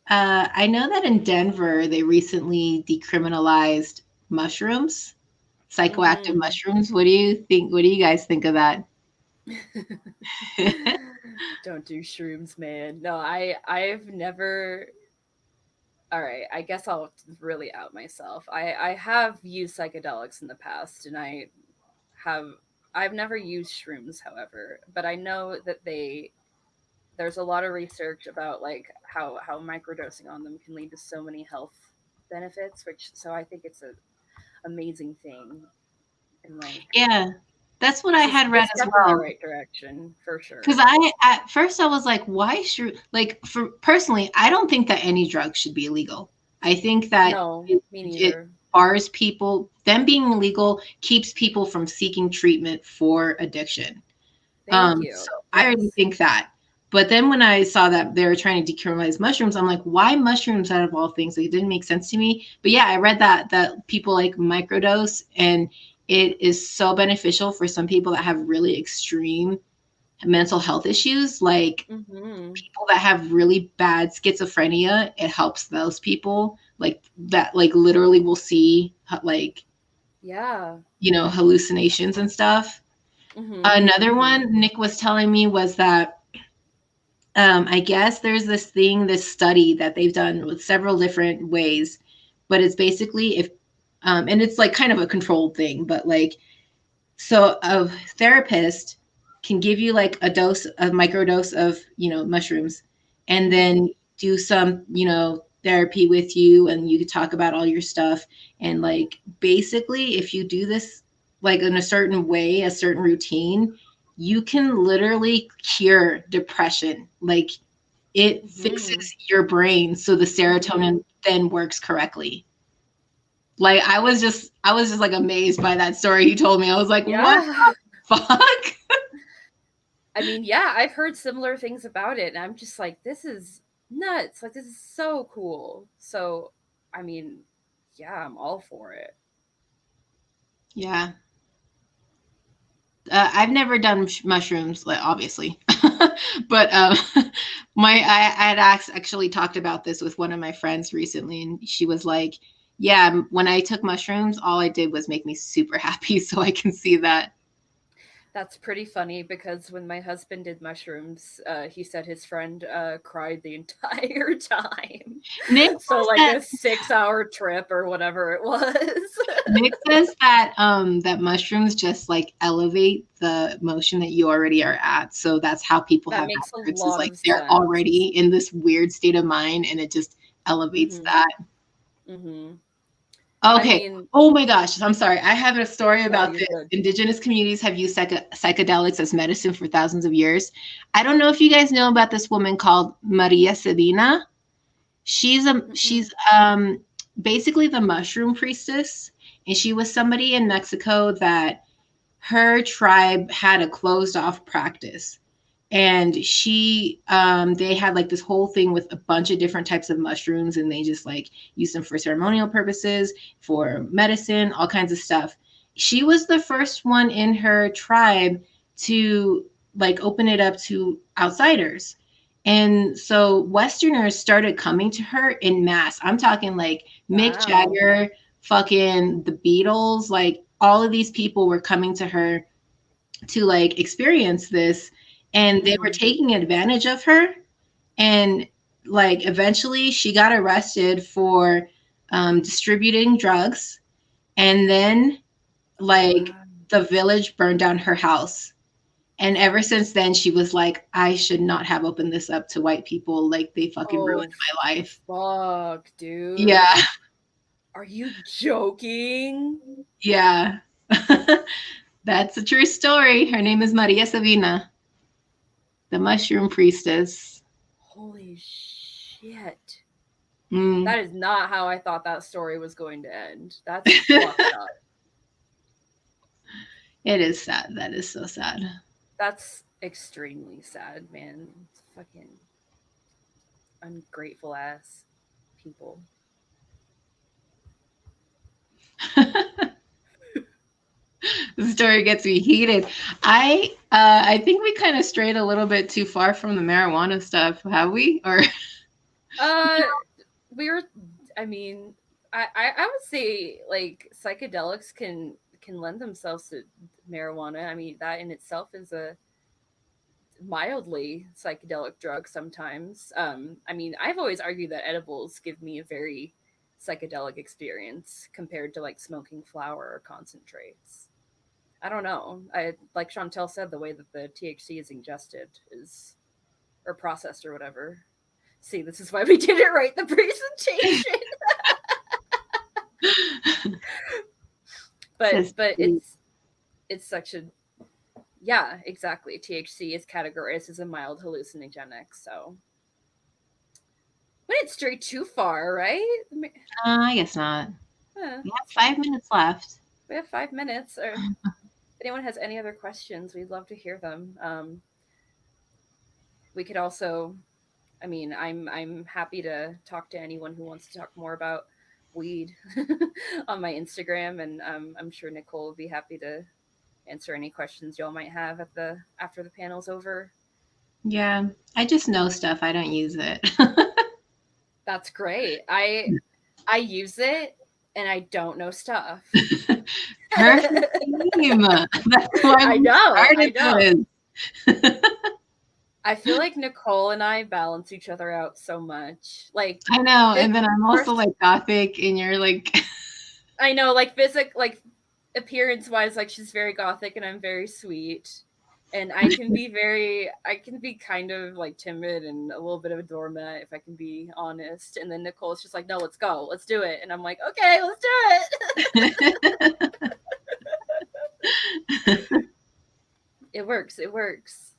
I know that in Denver they recently decriminalized mushrooms, psychoactive Mhm. mushrooms. What do you think? What do you guys think of that? Don't do shrooms, man. No, I've never. All right, I guess I'll really out myself. I have used psychedelics in the past, and have I've never used shrooms, however, but I know that there's a lot of research about like how microdosing on them can lead to so many health benefits, which so I think it's a amazing thing. And like, Yeah, that's what I had read it's as definitely a well. right direction for Because sure. at first I was like, why should, like, for personally, I don't think that any drug should be illegal. I think that No, me it neither. bars people, them being illegal keeps people from seeking treatment for addiction. Thank So you. I already Yes. think that. But then when I saw that they were trying to decriminalize mushrooms, I'm like, why mushrooms out of all things? Like, it didn't make sense to me. But yeah, I read that people like microdose, and it is so beneficial for some people that have really extreme mental health issues, like Mm-hmm. people that have really bad schizophrenia. It helps those people like that, like literally will see like, Yeah. hallucinations and stuff. Mm-hmm. Another Mm-hmm. one Nick was telling me was that I guess there's this study that they've done with several different ways, but it's basically if, and it's like kind of a controlled thing, but like, so a therapist can give you like a microdose of, mushrooms, and Mm-hmm. then do some, therapy with you, and you could talk about all your stuff. And like, basically, if you do this like in a certain way, a certain routine, you can literally cure depression. Like, it Mm-hmm. fixes your brain so the Mm-hmm. serotonin then works correctly. Like, I was just like amazed by that story he told me. I was like, what Yeah. the fuck? I mean, yeah, I've heard similar things about it, and I'm just like, this is nuts. Like, this is so cool. So, I mean, yeah, I'm all for it. Yeah. I've never done mushrooms, like, obviously, but I had actually talked about this with one of my friends recently, and she was like, "Yeah, when I took mushrooms, all I did was make me super happy." So I can see that. That's pretty funny because when my husband did mushrooms, he said his friend cried the entire time. Nick So, says like that a 6 hour trip or whatever it was. that mushrooms just like elevate the emotion that you already are at. So that's how people That have bad makes a trips, is lot like of they're sense. already in this weird state of mind, and it just elevates Hmm. that. Hmm. I Okay. mean, Oh my gosh. I'm sorry. I have a story no, about you're this. good. Indigenous communities have used psychedelics as medicine for thousands of years. I don't know if you guys know about this woman called Maria Sabina. She's Mm-mm. basically the mushroom priestess, and she was somebody in Mexico that her tribe had a closed off practice, and they had like this whole thing with a bunch of different types of mushrooms, and they just like used them for ceremonial purposes, for medicine, all kinds of stuff. She was the first one in her tribe to like open it up to outsiders, and so Westerners started coming to her in mass. I'm talking like Mick Wow. Jagger, fucking the Beatles, like all of these people were coming to her to like experience this, and they were Hmm. taking advantage of her. And like, eventually she got arrested for distributing drugs, and then Oh, like wow. the village burned down her house. And ever since then she was like, I should not have opened this up to white people, like they fucking ruined Oh, my life. fuck, dude. Yeah. Are you joking? Yeah. That's a true story. Her name is Maria Sabina, the mushroom priestess. Holy shit. Mm. That is not how I thought that story was going to end. That's fucked up. It is sad. That is so sad. That's extremely sad, man. It's fucking ungrateful ass people. The story gets me heated. I think we kind of strayed a little bit too far from the marijuana stuff, have we? Or Uh, we were. I mean, I would say like psychedelics can lend themselves to marijuana. I mean, that in itself is a mildly psychedelic drug sometimes. I mean, I've always argued that edibles give me a very psychedelic experience compared to like smoking flower or concentrates. I don't know. I like Chantel said, the way that the THC is ingested is or processed or whatever. See, this is why we didn't write the presentation. says But it's it's such a, yeah, exactly. THC is categorized as a mild hallucinogenic, so we didn't stray too far, right? I guess not. Huh. We have 5 minutes left. We have 5 minutes. Or if anyone has any other questions, we'd love to hear them. We could also, I mean, I'm happy to talk to anyone who wants to talk more about weed on my Instagram, and I'm sure Nicole would be happy to answer any questions y'all might have at the after the panel's over. Yeah, I just know stuff. I don't use it. That's great. I use it and I don't know stuff. Perfect team. That's why I we know. started this. I feel like Nicole and I balance each other out so much. Like I know, and then I'm also like gothic, and you're like. I know, like like appearance wise, like she's very gothic and I'm very sweet. And I can be kind of like timid and a little bit of a doormat if I can be honest. And then Nicole's just like, no, let's go, let's do it. And I'm like, okay, let's do it. It works. It works.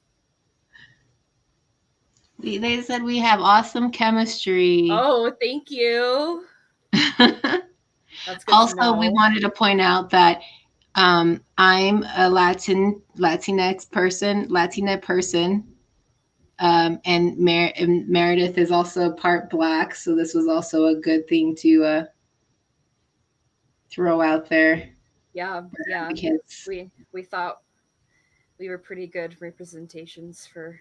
They said we have awesome chemistry. Oh, thank you. That's good Also, to know. we wanted to point out that I'm a Latinx person, and Meredith is also part Black, so this was also a good thing to throw out there. Yeah, yeah. Because we thought we were pretty good representations for,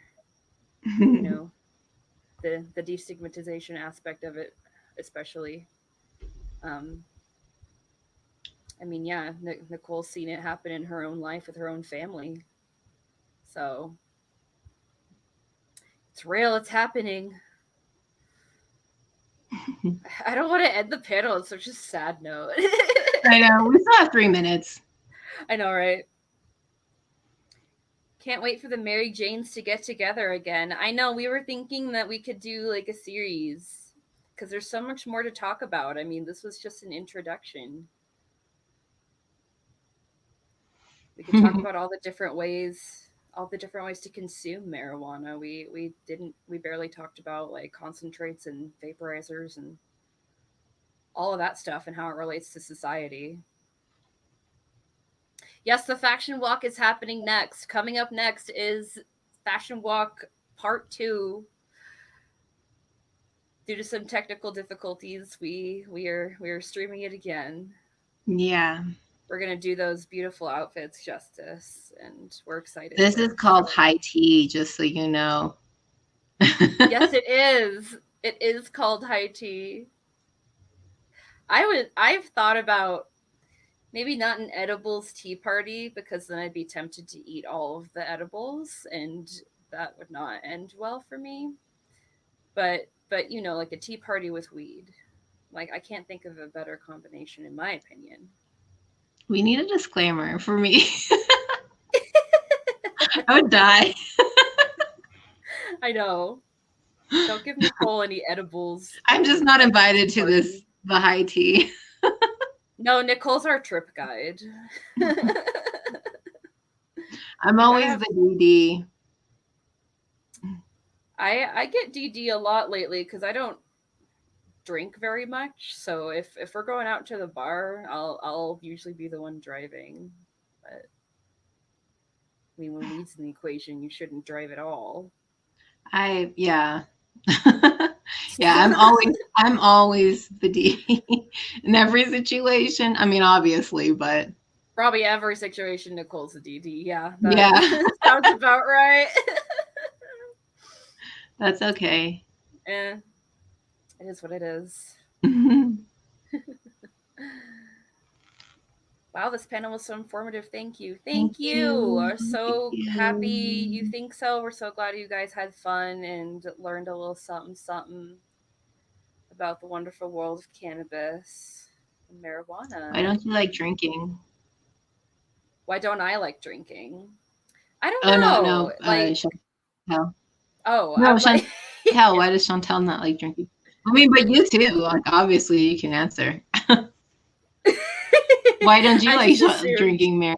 you know, the destigmatization aspect of it, especially. I mean, yeah, Nicole's seen it happen in her own life with her own family. So it's real, it's happening. I don't want to end the panel. It's such a sad note. I know. We still have 3 minutes. I know, right? Can't wait for the Mary Janes to get together again. I know, we were thinking that we could do like a series because there's so much more to talk about. I mean, this was just an introduction. We could talk about all the different ways to consume marijuana. We barely talked about like concentrates and vaporizers and all of that stuff and how it relates to society. Yes, the fashion walk is happening next. Coming up next is Fashion Walk Part 2. Due to some technical difficulties, we are streaming it again. Yeah. We're gonna do those beautiful outfits justice, and we're excited. This is called high tea, just so you know. Yes, it is. It is called high tea. I've thought about maybe not an edibles tea party because then I'd be tempted to eat all of the edibles and that would not end well for me. But you know, like a tea party with weed. Like I can't think of a better combination in my opinion. We need a disclaimer for me. I would die. I know. Don't give Nicole any edibles. I'm just not invited to the high tea. No, Nicole's our trip guide. I'm always the DD. I get DD a lot lately because I don't drink very much. So if we're going out to the bar, I'll usually be the one driving. But I mean, when weed's in the equation, you shouldn't drive at all. Yeah. Yeah, I'm always the D in every situation. I mean, obviously, but probably every situation Nicole's the DD. Yeah. Yeah. Sounds about right. That's okay. It is what it is. Wow, this panel was so informative. Thank you. Thank you. We're so happy you think so. We're so glad you guys had fun and learned a little something about the wonderful world of cannabis and marijuana. Why don't you like drinking? Why don't I like drinking? I don't know. No. Like, Chantel. Oh, no, Chantel. Why does Chantel not like drinking? I mean, but you too. Like, obviously, you can answer. Why don't you like drinking, Mary?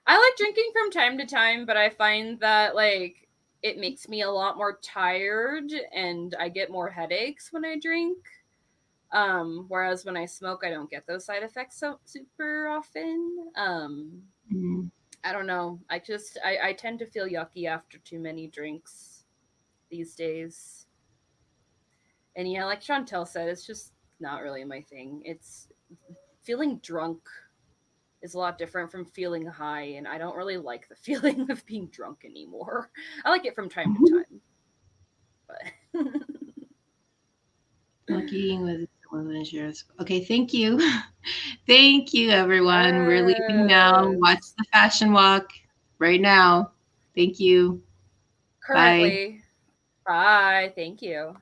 I like drinking from time to time, but I find that like it makes me a lot more tired and I get more headaches when I drink. Whereas when I smoke, I don't get those side effects so super often. Mm. I don't know. I tend to feel yucky after too many drinks these days. And yeah, like Chantel said, it's just not really my thing. It's feeling drunk is a lot different from feeling high, and I don't really like the feeling of being drunk anymore. I like it from time to time, but Lucky with insurance. Okay, thank you. Thank you, everyone. We're leaving now. Watch yes. the fashion walk right now. Thank you. Bye. Currently, bye. Thank you.